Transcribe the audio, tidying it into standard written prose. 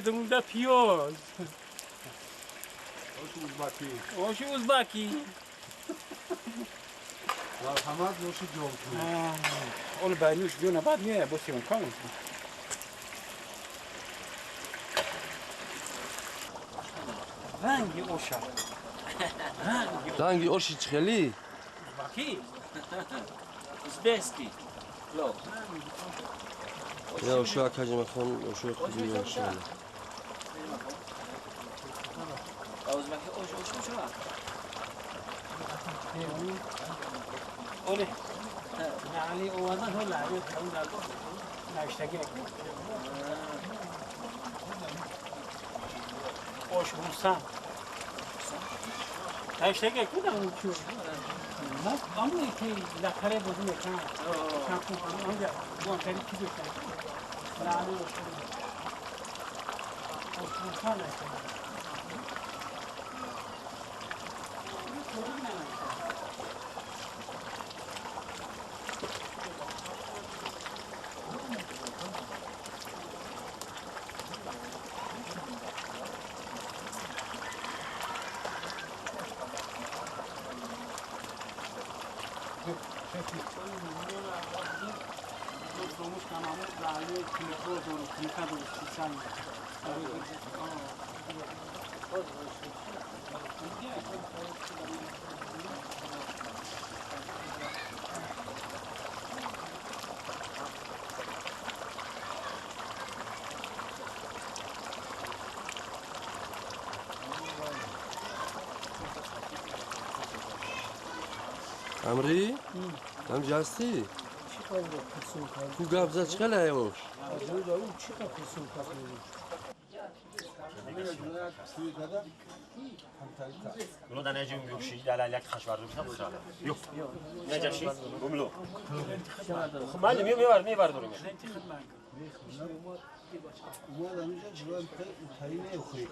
Dumda piyoz. Oşu uzbaki. مرحمت باشید جان. اون بینوش بیونه بعد میه بسیم کامل. رنگی اوشا. رنگی اوشی چخلی؟ Uzbaki. Uzbeski. Lo. یا اوشو اکاجی مخون اوشو خودی انشاءالله. Uzbaki oşu şu. Ole. Yani o adam هو لاعب كم ده ناشتاقي oş bulsam ناشتاقي كده شو ما عمري كي لا خرب بدون كان كان عمري مو كان كده لا انا oş bulsam امری؟ هم جاستی؟ کو گابزا چخله ایوش؟ منو دا نجیم بیوشی دلایل که خشوار رو میشم خرابه yok نجاشی گملو خب معلم میبر دورم ما دمیجا جوان تایی نیوخی